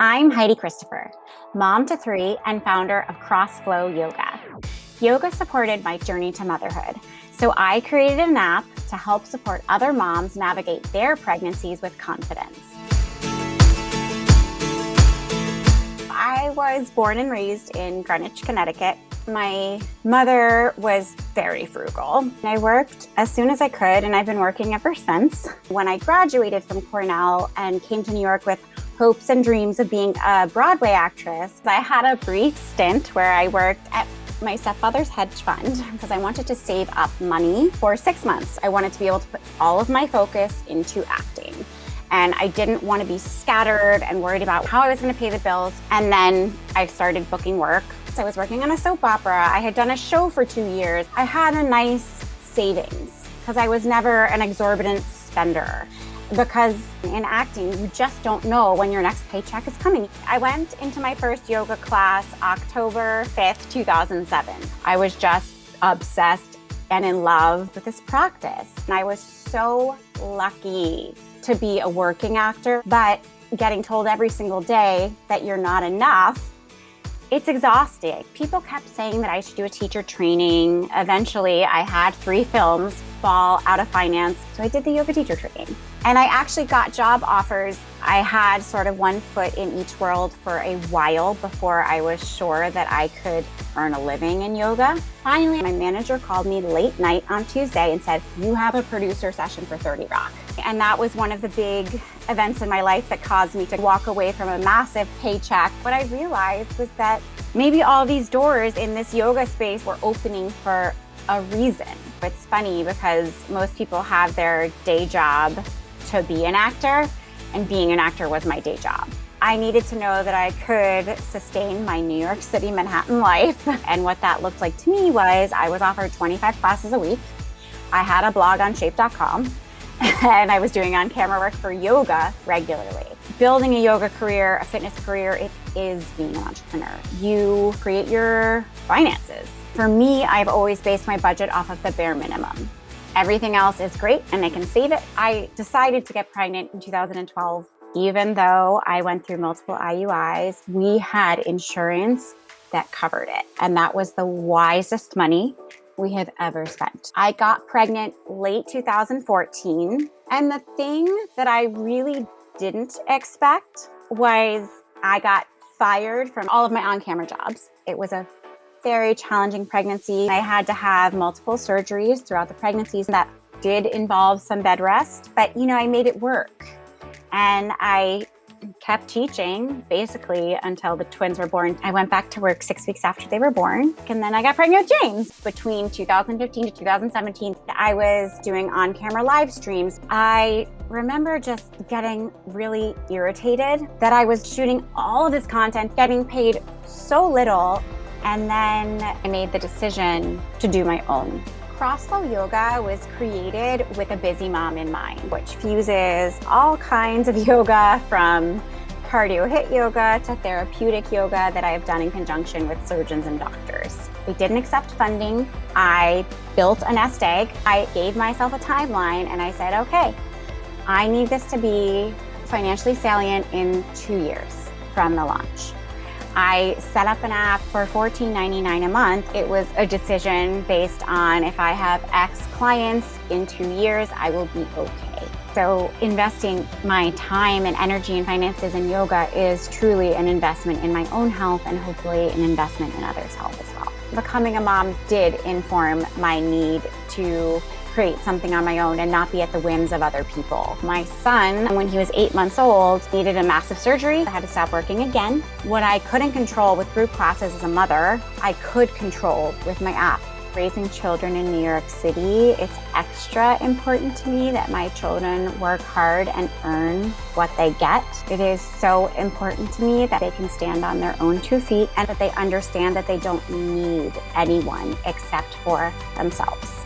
I'm Heidi Christopher, mom to three and founder of CrossFlow Yoga. Yoga supported my journey to motherhood, so I created an app to help support other moms navigate their pregnancies with confidence. I was born and raised in Greenwich, Connecticut. My mother was very frugal. I worked as soon as I could, and I've been working ever since. When I graduated from Cornell and came to New York with hopes and dreams of being a Broadway actress, I had a brief stint where I worked at my stepfather's hedge fund because I wanted to save up money for 6 months. I wanted to be able to put all of my focus into acting. And I didn't want to be scattered and worried about how I was going to pay the bills. And then I started booking work. So I was working on a soap opera. I had done a show for 2 years. I had a nice savings because I was never an exorbitant spender. Because in acting, you just don't know when your next paycheck is coming. I went into my first yoga class October 5th, 2007. I was just obsessed and in love with this practice. And I was so lucky to be a working actor, but getting told every single day that you're not enough, it's exhausting. People kept saying that I should do a teacher training. Eventually, I had 3 films fall out of finance, so I did the yoga teacher training. And I actually got job offers. I had sort of one foot in each world for a while before I was sure that I could earn a living in yoga. Finally, my manager called me late night on Tuesday and said, "You have a producer session for 30 Rock." And that was one of the big events in my life that caused me to walk away from a massive paycheck. What I realized was that maybe all these doors in this yoga space were opening for a reason. It's funny because most people have their day job to be an actor, and being an actor was my day job. I needed to know that I could sustain my New York City, Manhattan life. And what that looked like to me was I was offered 25 classes a week. I had a blog on shape.com and I was doing on-camera work for yoga regularly. Building a yoga career, a fitness career, it is being an entrepreneur. You create your finances. For me, I've always based my budget off of the bare minimum. Everything else is great and I can save it. I decided to get pregnant in 2012. Even though I went through multiple IUIs, we had insurance that covered it. And that was the wisest money we have ever spent. I got pregnant late 2014. And the thing that I really didn't expect was I got fired from all of my on-camera jobs. It was a very challenging pregnancy. I had to have multiple surgeries throughout the pregnancies that did involve some bed rest, but I made it work. And I kept teaching basically until the twins were born. I went back to work 6 weeks after they were born. And then I got pregnant with James. Between 2015 to 2017, I was doing on-camera live streams. I remember just getting really irritated that I was shooting all of this content, getting paid so little. And then I made the decision to do my own. CrossFlow Yoga was created with a busy mom in mind, which fuses all kinds of yoga from cardio HIIT yoga to therapeutic yoga that I have done in conjunction with surgeons and doctors. We didn't accept funding. I built a nest egg. I gave myself a timeline and I said, okay, I need this to be financially salient in 2 years from the launch. I set up an app for $14.99 a month. It was a decision based on if I have X clients in 2 years, I will be okay. So investing my time and energy and finances in yoga is truly an investment in my own health and hopefully an investment in others' health as well. Becoming a mom did inform my need to create something on my own and not be at the whims of other people. My son, when he was 8 months old, needed a massive surgery. I had to stop working again. What I couldn't control with group classes as a mother, I could control with my app. Raising children in New York City, it's extra important to me that my children work hard and earn what they get. It is so important to me that they can stand on their own 2 feet and that they understand that they don't need anyone except for themselves.